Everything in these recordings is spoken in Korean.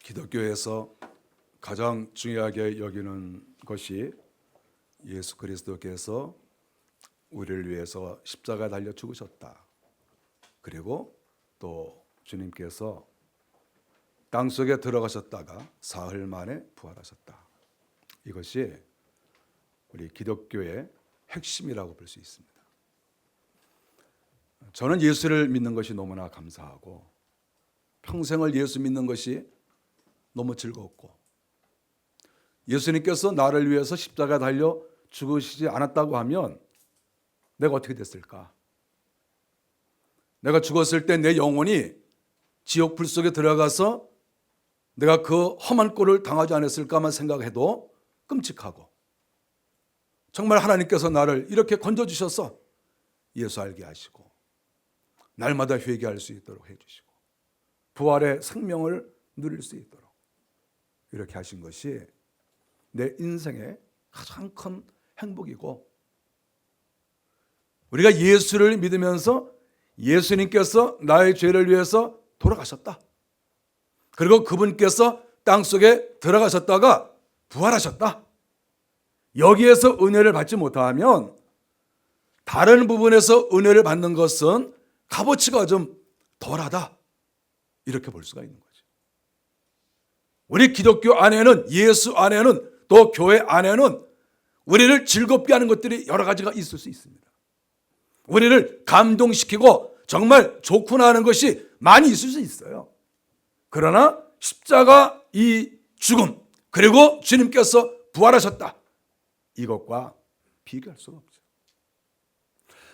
기독교에서 가장 중요하게 여기는 것이 예수 그리스도께서 우리를 위해서 십자가에 달려 죽으셨다. 그리고 또 주님께서 땅속에 들어가셨다가 사흘 만에 부활하셨다. 이것이 우리 기독교의 핵심이라고 볼 수 있습니다. 저는 예수를 믿는 것이 너무나 감사하고 평생을 예수 믿는 것이 너무 즐겁고, 예수님께서 나를 위해서 십자가에 달려 죽으시지 않았다고 하면 내가 어떻게 됐을까? 내가 죽었을 때 내 영혼이 지옥 불 속에 들어가서 내가 그 험한 꼴을 당하지 않았을까만 생각해도 끔찍하고, 정말 하나님께서 나를 이렇게 건져주셔서 예수 알게 하시고 날마다 회개할 수 있도록 해주시고 부활의 생명을 누릴 수 있도록 이렇게 하신 것이 내 인생의 가장 큰 행복이고, 우리가 예수를 믿으면서 예수님께서 나의 죄를 위해서 돌아가셨다. 그리고 그분께서 땅속에 들어가셨다가 부활하셨다. 여기에서 은혜를 받지 못하면 다른 부분에서 은혜를 받는 것은 값어치가 좀 덜하다. 이렇게 볼 수가 있는 거죠. 우리 기독교 안에는, 예수 안에는, 또 교회 안에는 우리를 즐겁게 하는 것들이 여러 가지가 있을 수 있습니다. 우리를 감동시키고 정말 좋구나 하는 것이 많이 있을 수 있어요. 그러나 십자가 이 죽음, 그리고 주님께서 부활하셨다, 이것과 비교할 수가 없죠.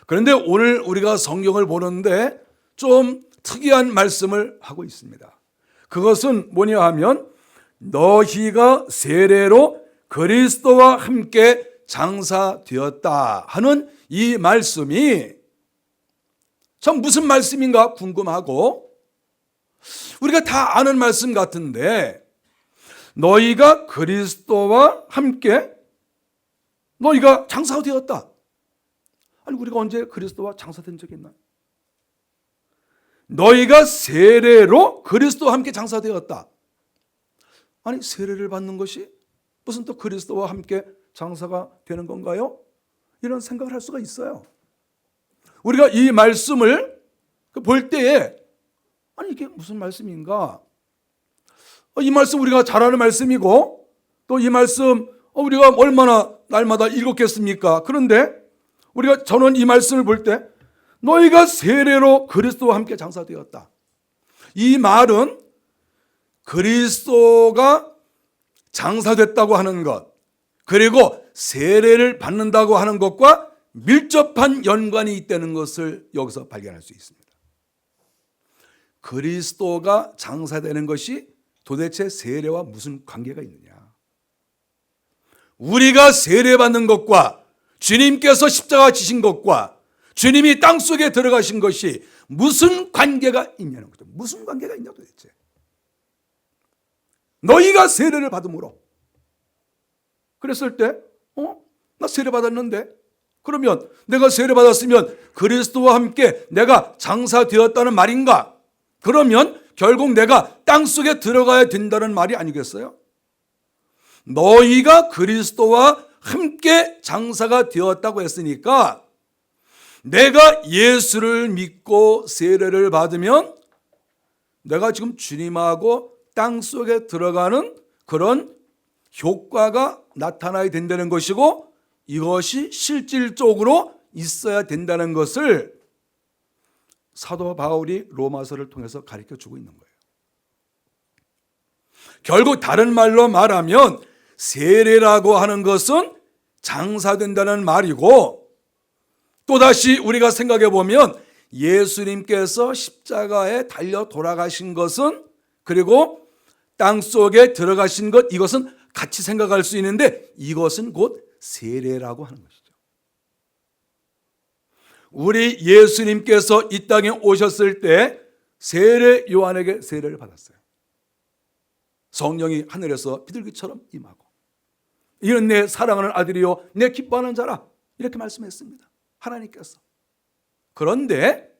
그런데 오늘 우리가 성경을 보는데 좀 특이한 말씀을 하고 있습니다. 그것은 뭐냐 하면, 너희가 세례로 그리스도와 함께 장사되었다 하는 이 말씀이 참 무슨 말씀인가 궁금하고, 우리가 다 아는 말씀 같은데, 너희가 그리스도와 함께 너희가 장사되었다. 아니, 우리가 언제 그리스도와 장사된 적이 있나요? 너희가 세례로 그리스도와 함께 장사되었다. 아니, 세례를 받는 것이 무슨 또 그리스도와 함께 장사가 되는 건가요? 이런 생각을 할 수가 있어요. 우리가 이 말씀을 볼 때에 아니, 이게 무슨 말씀인가? 이 말씀 우리가 잘 아는 말씀이고, 또 이 말씀 우리가 얼마나 날마다 읽었겠습니까? 그런데 저는 이 말씀을 볼 때 너희가 세례로 그리스도와 함께 장사되었다. 이 말은 그리스도가 장사됐다고 하는 것, 그리고 세례를 받는다고 하는 것과 밀접한 연관이 있다는 것을 여기서 발견할 수 있습니다. 그리스도가 장사되는 것이 도대체 세례와 무슨 관계가 있느냐? 우리가 세례받는 것과 주님께서 십자가 지신 것과 주님이 땅속에 들어가신 것이 무슨 관계가 있냐는 거죠. 무슨 관계가 있냐 도대체. 너희가 세례를 받음으로. 그랬을 때 나 세례 받았는데, 그러면 내가 세례 받았으면 그리스도와 함께 내가 장사되었다는 말인가? 그러면 결국 내가 땅속에 들어가야 된다는 말이 아니겠어요? 너희가 그리스도와 함께 장사가 되었다고 했으니까 내가 예수를 믿고 세례를 받으면 내가 지금 주님하고 땅속에 들어가는 그런 효과가 나타나야 된다는 것이고, 이것이 실질적으로 있어야 된다는 것을 사도 바울이 로마서를 통해서 가르쳐 주고 있는 거예요. 결국 다른 말로 말하면 세례라고 하는 것은 장사된다는 말이고, 또다시 우리가 생각해 보면 예수님께서 십자가에 달려 돌아가신 것은, 그리고 땅속에 들어가신 것, 이것은 같이 생각할 수 있는데 이것은 곧 세례라고 하는 것이죠. 우리 예수님께서 이 땅에 오셨을 때 세례 요한에게 세례를 받았어요. 성령이 하늘에서 비둘기처럼 임하고, 이는 내 사랑하는 아들이요 내 기뻐하는 자라, 이렇게 말씀했습니다. 하나님께서. 그런데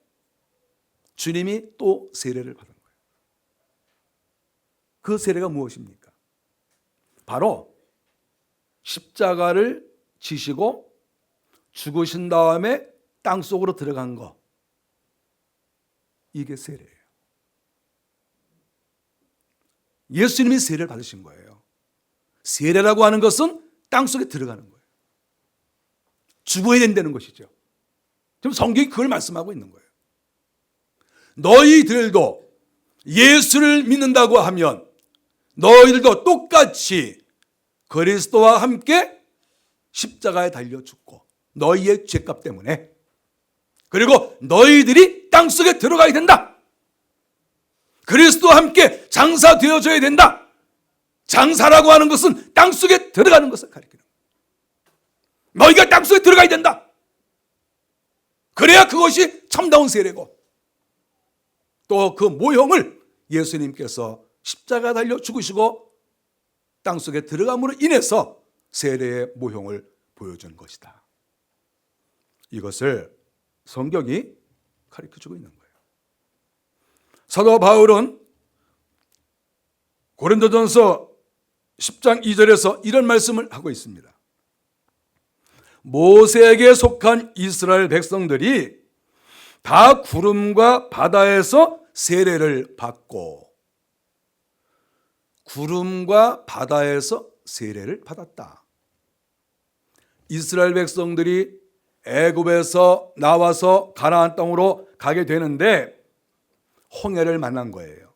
주님이 또 세례를 받은 거예요. 그 세례가 무엇입니까? 바로 십자가를 지시고 죽으신 다음에 땅속으로 들어간 거, 이게 세례예요. 예수님이 세례를 받으신 거예요. 세례라고 하는 것은 땅속에 들어가는 거예요. 죽어야 된다는 것이죠. 지금 성경이 그걸 말씀하고 있는 거예요. 너희들도 예수를 믿는다고 하면 너희들도 똑같이 그리스도와 함께 십자가에 달려 죽고 너희의 죄값 때문에, 그리고 너희들이 땅속에 들어가야 된다. 그리스도와 함께 장사되어져야 된다. 장사라고 하는 것은 땅속에 들어가는 것을 가리키는 거예요. 너희가 땅속에 들어가야 된다. 그래야 그것이 참다운 세례고, 또 그 모형을 예수님께서 십자가 달려 죽으시고 땅속에 들어감으로 인해서 세례의 모형을 보여준 것이다. 이것을 성경이 가르쳐주고 있는 거예요. 사도 바울은 고린도전서 10장 2절에서 이런 말씀을 하고 있습니다. 모세에게 속한 이스라엘 백성들이 다 구름과 바다에서 세례를 받고, 구름과 바다에서 세례를 받았다. 이스라엘 백성들이 애굽에서 나와서 가나안 땅으로 가게 되는데 홍해를 만난 거예요.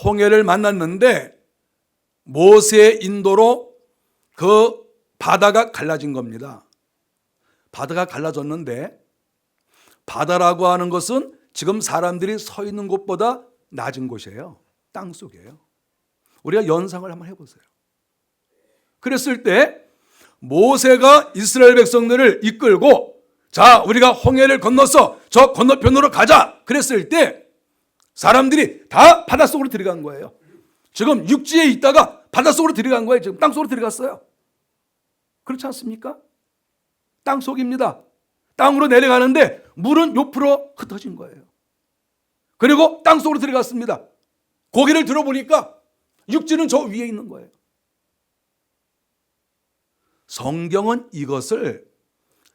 홍해를 만났는데 모세의 인도로 그 바다가 갈라진 겁니다. 바다가 갈라졌는데, 바다라고 하는 것은 지금 사람들이 서 있는 곳보다 낮은 곳이에요. 땅속이에요. 우리가 연상을 한번 해보세요. 그랬을 때 모세가 이스라엘 백성들을 이끌고, 자, 우리가 홍해를 건너서 저 건너편으로 가자 그랬을 때 사람들이 다 바닷속으로 들어간 거예요. 지금 육지에 있다가 바닷속으로 들어간 거예요. 지금 땅속으로 들어갔어요. 그렇지 않습니까? 땅속입니다. 땅으로 내려가는데 물은 옆으로 흩어진 거예요. 그리고 땅속으로 들어갔습니다. 고개를 들어보니까 육지는 저 위에 있는 거예요. 성경은 이것을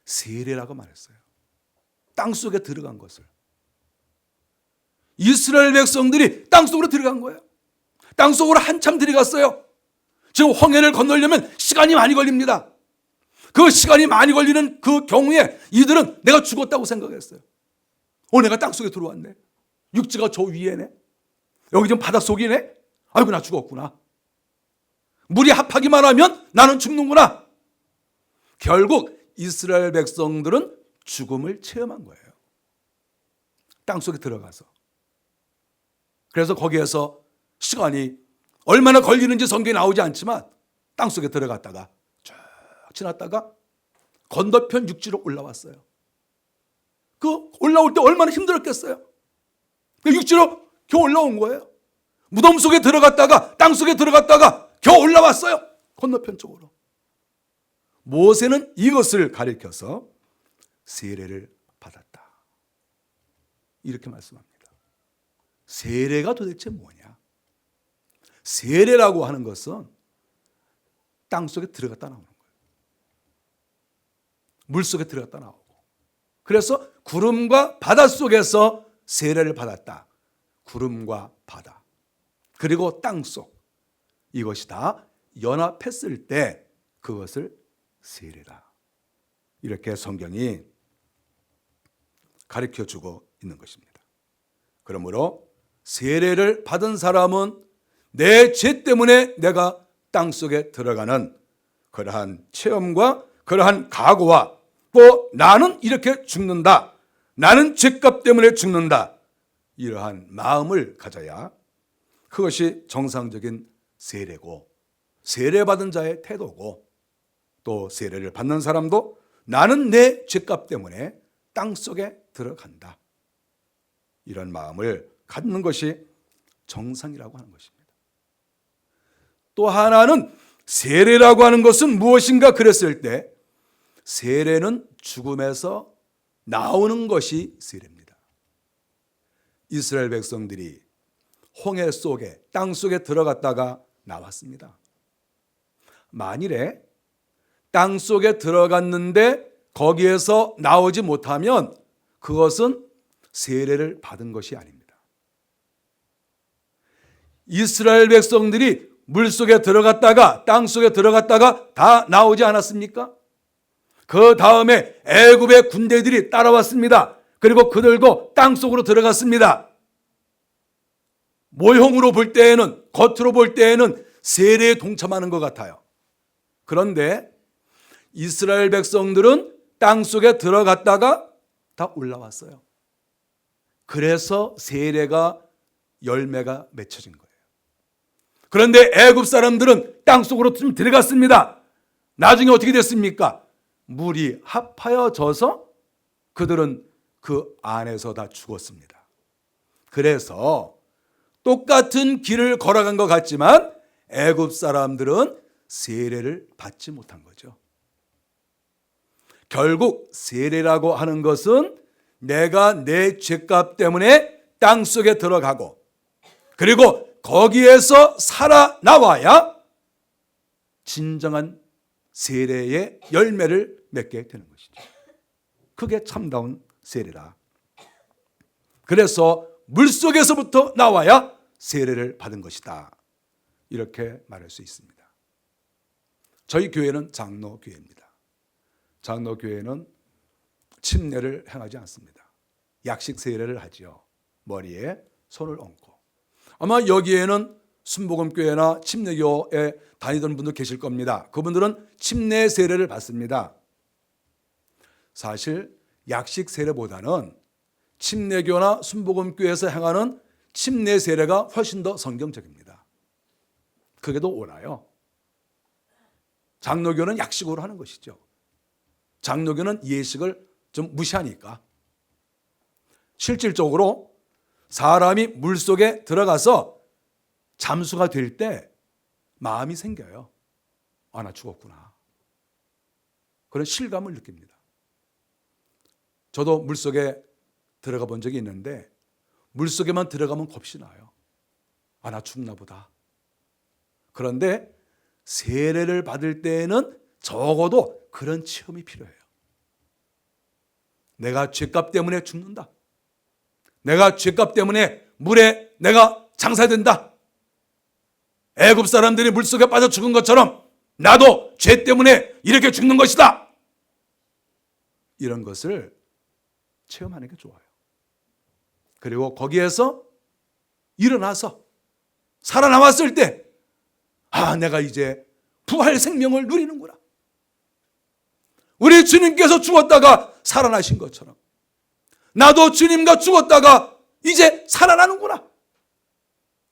세례라고 말했어요. 땅속에 들어간 것을. 이스라엘 백성들이 땅속으로 들어간 거예요. 땅속으로 한참 들어갔어요. 지금 홍해를 건너려면 시간이 많이 걸립니다. 그 시간이 많이 걸리는 그 경우에 이들은 내가 죽었다고 생각했어요. 내가 땅속에 들어왔네. 육지가 저 위에네. 여기 지금 바닷속이네. 아이고, 나 죽었구나. 물이 합하기만 하면 나는 죽는구나. 결국 이스라엘 백성들은 죽음을 체험한 거예요. 땅속에 들어가서. 그래서 거기에서 시간이 얼마나 걸리는지 성경에 나오지 않지만 땅속에 들어갔다가 쭉 지났다가 건너편 육지로 올라왔어요. 그 올라올 때 얼마나 힘들었겠어요. 그 육지로 겨우 올라온 거예요. 무덤 속에 들어갔다가 땅속에 들어갔다가 겨우 올라왔어요. 건너편 쪽으로. 모세는 이것을 가리켜서 세례를 받았다. 이렇게 말씀합니다. 세례가 도대체 뭐냐? 세례라고 하는 것은 땅속에 들어갔다 나오는 거예요. 물속에 들어갔다 나오고. 그래서 구름과 바다 속에서 세례를 받았다. 구름과 바다, 그리고 땅속, 이것이 다 연합했을 때 그것을 세례다. 이렇게 성경이 가르쳐주고 있는 것입니다. 그러므로 세례를 받은 사람은 내 죄 때문에 내가 땅속에 들어가는 그러한 체험과 그러한 각오와, 또 나는 이렇게 죽는다, 나는 죄값 때문에 죽는다, 이러한 마음을 가져야 그것이 정상적인 세례고, 세례받은 자의 태도고, 또 세례를 받는 사람도 나는 내 죄값 때문에 땅속에 들어간다, 이런 마음을 갖는 것이 정상이라고 하는 것입니다. 또 하나는 세례라고 하는 것은 무엇인가 그랬을 때, 세례는 죽음에서 나오는 것이 세례입니다. 이스라엘 백성들이 홍해 속에, 땅 속에 들어갔다가 나왔습니다. 만일에 땅 속에 들어갔는데 거기에서 나오지 못하면 그것은 세례를 받은 것이 아닙니다. 이스라엘 백성들이 물속에 들어갔다가 땅 속에 들어갔다가 다 나오지 않았습니까? 그 다음에 애굽의 군대들이 따라왔습니다. 그리고 그들고 땅 속으로 들어갔습니다. 모형으로 볼 때에는, 겉으로 볼 때에는 세례에 동참하는 것 같아요. 그런데 이스라엘 백성들은 땅 속에 들어갔다가 다 올라왔어요. 그래서 세례가 열매가 맺혀진 거예요. 그런데 애굽 사람들은 땅 속으로 좀 들어갔습니다. 나중에 어떻게 됐습니까? 물이 합하여져서 그들은 그 안에서 다 죽었습니다. 그래서 똑같은 길을 걸어간 것 같지만 애굽 사람들은 세례를 받지 못한 거죠. 결국 세례라고 하는 것은 내가 내 죄값 때문에 땅 속에 들어가고 그리고 거기에서 살아나와야 진정한 세례의 열매를 맺게 되는 것이죠. 그게 참다운 세례다. 그래서 물속에서부터 나와야 세례를 받은 것이다. 이렇게 말할 수 있습니다. 저희 교회는 장로교회입니다. 장로교회는 침례를 행하지 않습니다. 약식 세례를 하지요. 머리에 손을 얹고. 아마 여기에는 순복음교회나 침례교에 다니던 분도 계실 겁니다. 그분들은 침례 세례를 받습니다. 사실 약식 세례보다는 침례교나 순복음교회에서 행하는 침례 세례가 훨씬 더 성경적입니다. 그게 더 옳아요. 장로교는 약식으로 하는 것이죠. 장로교는 예식을 좀 무시하니까. 실질적으로 사람이 물속에 들어가서 잠수가 될 때 마음이 생겨요. 아, 나 죽었구나. 그런 실감을 느낍니다. 저도 물속에 들어가 본 적이 있는데 물속에만 들어가면 겁이 나요. 아, 나 죽나 보다. 그런데 세례를 받을 때에는 적어도 그런 체험이 필요해요. 내가 죄값 때문에 죽는다. 내가 죄값 때문에 물에 내가 장사된다. 애굽 사람들이 물속에 빠져 죽은 것처럼 나도 죄 때문에 이렇게 죽는 것이다. 이런 것을 체험하는 게 좋아요. 그리고 거기에서 일어나서 살아남았을 때 아, 내가 이제 부활 생명을 누리는구나. 우리 주님께서 죽었다가 살아나신 것처럼 나도 주님과 죽었다가 이제 살아나는구나.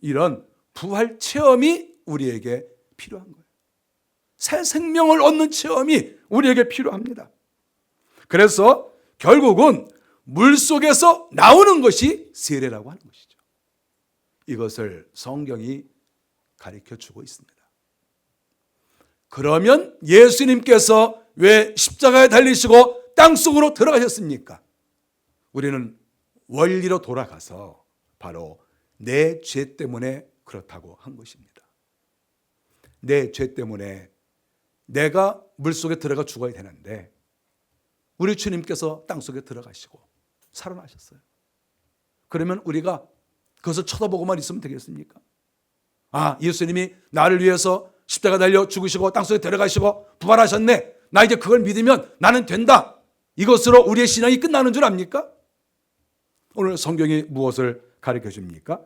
이런 부활 체험이 우리에게 필요한 거예요. 새 생명을 얻는 체험이 우리에게 필요합니다. 그래서 결국은 물속에서 나오는 것이 세례라고 하는 것이죠. 이것을 성경이 가르쳐주고 있습니다. 그러면 예수님께서 왜 십자가에 달리시고 땅속으로 들어가셨습니까? 우리는 원리로 돌아가서 바로 내 죄 때문에 그렇다고 한 것입니다. 내 죄 때문에 내가 물속에 들어가 죽어야 되는데 우리 주님께서 땅속에 들어가시고 살아나셨어요. 그러면 우리가 그것을 쳐다보고만 있으면 되겠습니까? 아, 예수님이 나를 위해서 십자가 달려 죽으시고 땅속에 들어가시고 부활하셨네. 나 이제 그걸 믿으면 나는 된다. 이것으로 우리의 신앙이 끝나는 줄 압니까? 오늘 성경이 무엇을 가르쳐 줍니까?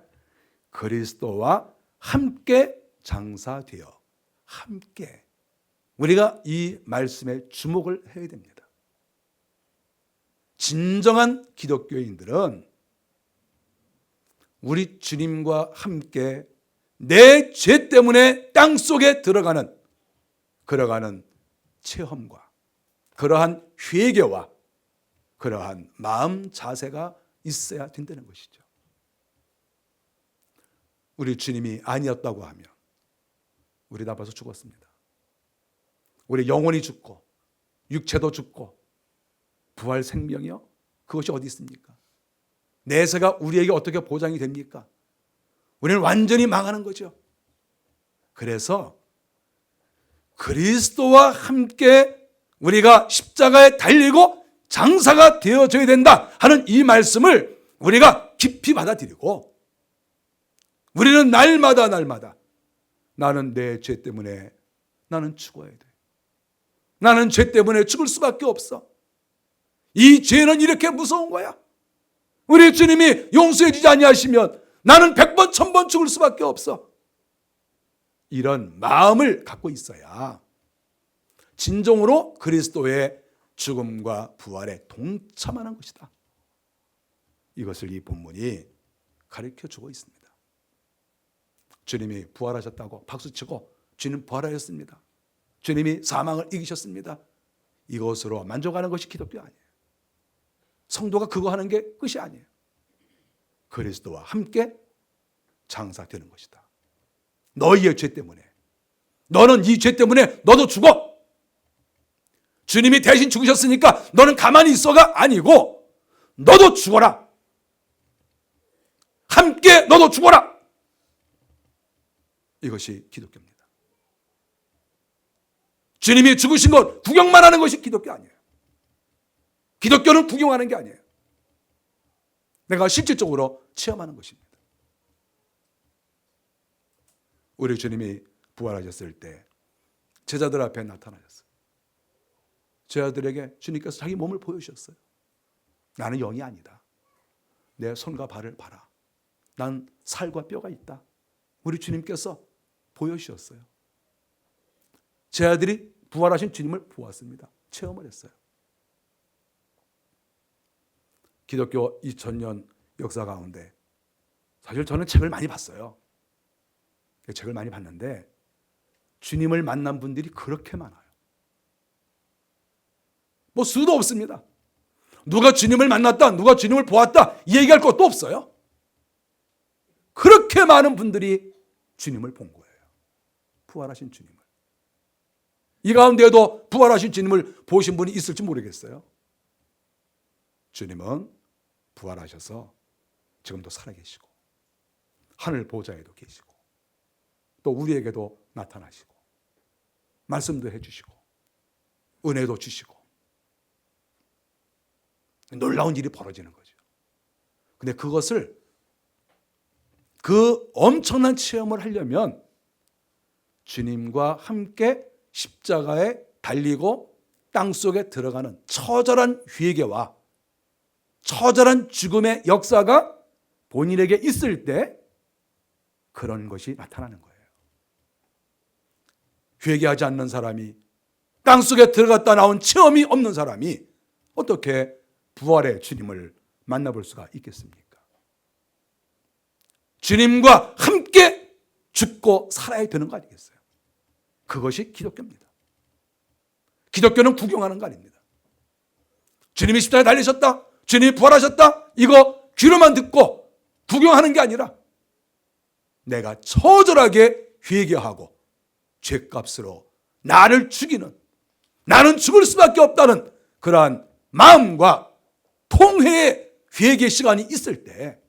그리스도와 함께 장사되어 함께. 우리가 이 말씀에 주목을 해야 됩니다. 진정한 기독교인들은 우리 주님과 함께 내 죄 때문에 땅속에 들어가는 체험과 그러한 회개와 그러한 마음 자세가 있어야 된다는 것이죠. 우리 주님이 아니었다고 하면 우리 다 벌써 죽었습니다. 우리 영혼이 죽고 육체도 죽고 부활 생명이요? 그것이 어디 있습니까? 내세가 우리에게 어떻게 보장이 됩니까? 우리는 완전히 망하는 거죠. 그래서 그리스도와 함께 우리가 십자가에 달리고 장사가 되어져야 된다 하는 이 말씀을 우리가 깊이 받아들이고, 우리는 날마다 나는 내 죄 때문에 나는 죽어야 돼. 나는 죄 때문에 죽을 수밖에 없어. 이 죄는 이렇게 무서운 거야. 우리 주님이 용서해 주지 아니하시면 나는 100번 1000번 죽을 수밖에 없어. 이런 마음을 갖고 있어야 진정으로 그리스도의 죽음과 부활에 동참하는 것이다. 이것을 이 본문이 가르쳐주고 있습니다. 주님이 부활하셨다고 박수치고 주님 부활하셨습니다. 주님이 사망을 이기셨습니다. 이것으로 만족하는 것이 기독교 아니에요. 성도가 그거 하는 게 끝이 아니에요. 그리스도와 함께 장사되는 것이다. 너희의 죄 때문에, 너는 이 죄 때문에 너도 죽어. 주님이 대신 죽으셨으니까 너는 가만히 있어가 아니고 너도 죽어라. 함께 너도 죽어라. 이것이 기독교입니다. 주님이 죽으신 것 구경만 하는 것이 기독교 아니에요. 기독교는 구경하는 게 아니에요. 내가 실질적으로 체험하는 것입니다. 우리 주님이 부활하셨을 때 제자들 앞에 나타나셨어요. 제자들에게 주님께서 자기 몸을 보여주셨어요. 나는 영이 아니다. 내 손과 발을 봐라. 난 살과 뼈가 있다. 우리 주님께서 보여주셨어요. 제자들이 부활하신 주님을 보았습니다. 체험을 했어요. 기독교 2000년 역사 가운데 사실 저는 책을 많이 봤어요. 책을 많이 봤는데 주님을 만난 분들이 그렇게 많아요. 뭐 수도 없습니다. 누가 주님을 만났다, 누가 주님을 보았다 이 얘기할 것도 없어요. 그렇게 많은 분들이 주님을 본 거예요. 부활하신 주님을. 이 가운데에도 부활하신 주님을 보신 분이 있을지 모르겠어요. 주님은 부활하셔서 지금도 살아계시고 하늘 보좌에도 계시고 또 우리에게도 나타나시고 말씀도 해주시고 은혜도 주시고 놀라운 일이 벌어지는 거죠. 근데 그것을 그 엄청난 체험을 하려면 주님과 함께 십자가에 달리고 땅속에 들어가는 처절한 회개와 처절한 죽음의 역사가 본인에게 있을 때 그런 것이 나타나는 거예요. 회개하지 않는 사람이, 땅속에 들어갔다 나온 체험이 없는 사람이 어떻게 부활의 주님을 만나볼 수가 있겠습니까? 주님과 함께 죽고 살아야 되는 거 아니겠어요? 그것이 기독교입니다. 기독교는 구경하는 거 아닙니다. 주님이 십자가에 달리셨다, 주님이 부활하셨다, 이거 귀로만 듣고 구경하는 게 아니라 내가 처절하게 회개하고 죄값으로 나를 죽이는, 나는 죽을 수밖에 없다는 그러한 마음과 통회의 회개 시간이 있을 때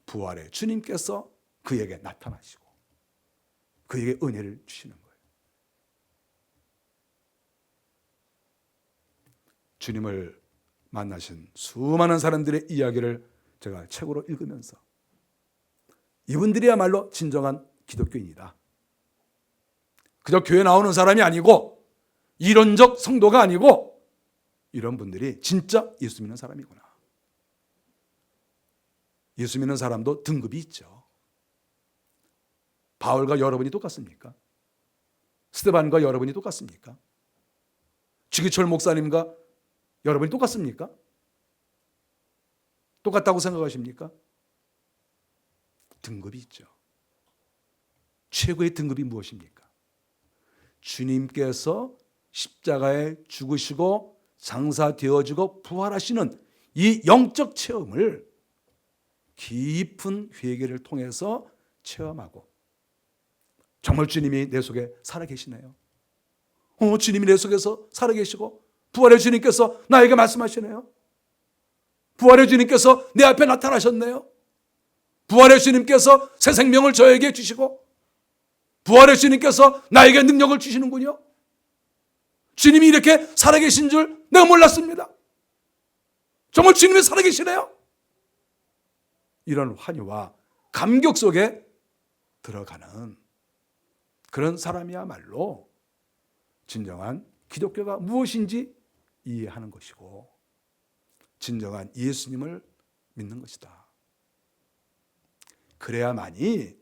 부활의 주님께서 그에게 나타나시고 그에게 은혜를 주시는 거예요. 주님을 만나신 수많은 사람들의 이야기를 제가 책으로 읽으면서 이분들이야말로 진정한 기독교인이다. 그저 교회 나오는 사람이 아니고 이론적 성도가 아니고 이런 분들이 진짜 예수 믿는 사람이구나. 예수 믿는 사람도 등급이 있죠. 바울과 여러분이 똑같습니까? 스데반과 여러분이 똑같습니까? 주기철 목사님과 여러분이 똑같습니까? 똑같다고 생각하십니까? 등급이 있죠. 최고의 등급이 무엇입니까? 주님께서 십자가에 죽으시고 장사되어지고 부활하시는 이 영적 체험을 깊은 회개를 통해서 체험하고 정말 주님이 내 속에 살아계시네요. 주님이 내 속에서 살아계시고 부활의 주님께서 나에게 말씀하시네요. 부활의 주님께서 내 앞에 나타나셨네요. 부활의 주님께서 새 생명을 저에게 주시고 부활의 주님께서 나에게 능력을 주시는군요. 주님이 이렇게 살아계신 줄 내가 몰랐습니다. 정말 주님이 살아계시네요. 이런 환희와 감격 속에 들어가는 그런 사람이야말로 진정한 기독교가 무엇인지 이해하는 것이고 진정한 예수님을 믿는 것이다. 그래야만이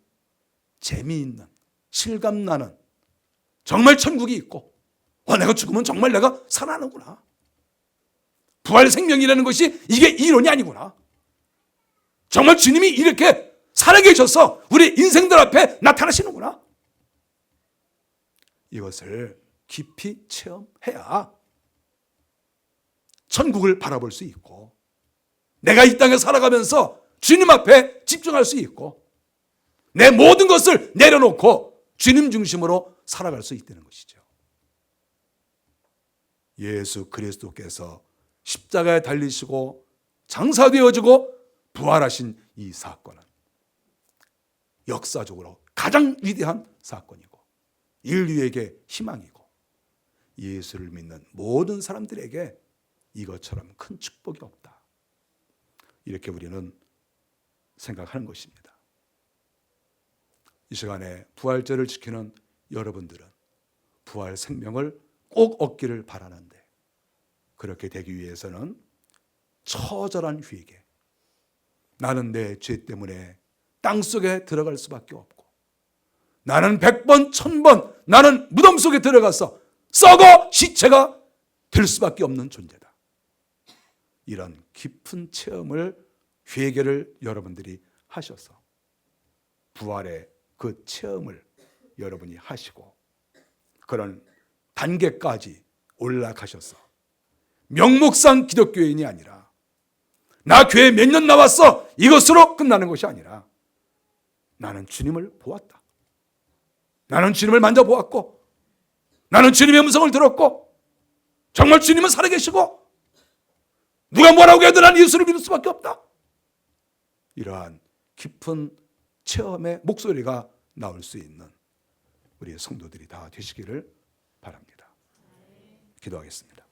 재미있는, 실감나는 정말 천국이 있고 내가 죽으면 정말 내가 살아나는구나. 부활 생명이라는 것이 이게 이론이 아니구나. 정말 주님이 이렇게 살아계셔서 우리 인생들 앞에 나타나시는구나. 이것을 깊이 체험해야 천국을 바라볼 수 있고 내가 이 땅에 살아가면서 주님 앞에 집중할 수 있고 내 모든 것을 내려놓고 주님 중심으로 살아갈 수 있다는 것이죠. 예수 그리스도께서 십자가에 달리시고 장사되어지고 부활하신 이 사건은 역사적으로 가장 위대한 사건이고 인류에게 희망이고 예수를 믿는 모든 사람들에게 이것처럼 큰 축복이 없다. 이렇게 우리는 생각하는 것입니다. 이 시간에 부활절을 지키는 여러분들은 부활 생명을 꼭 얻기를 바라는데 그렇게 되기 위해서는 처절한 회개, 나는 내 죄 때문에 땅속에 들어갈 수밖에 없고 나는 100번, 1000번 나는 무덤 속에 들어가서 썩어 시체가 될 수밖에 없는 존재다. 이런 깊은 체험을, 회개를 여러분들이 하셔서 부활의 그 체험을 여러분이 하시고 그런 단계까지 올라가셔서 명목상 기독교인이 아니라 나 교회 몇 년 나왔어 이것으로 끝나는 것이 아니라 나는 주님을 보았다. 나는 주님을 만져보았고 나는 주님의 음성을 들었고 정말 주님은 살아계시고 누가 뭐라고 해도 나는 예수를 믿을 수밖에 없다. 이러한 깊은 체험의 목소리가 나올 수 있는 우리 성도들이 다 되시기를 바랍니다. 기도하겠습니다.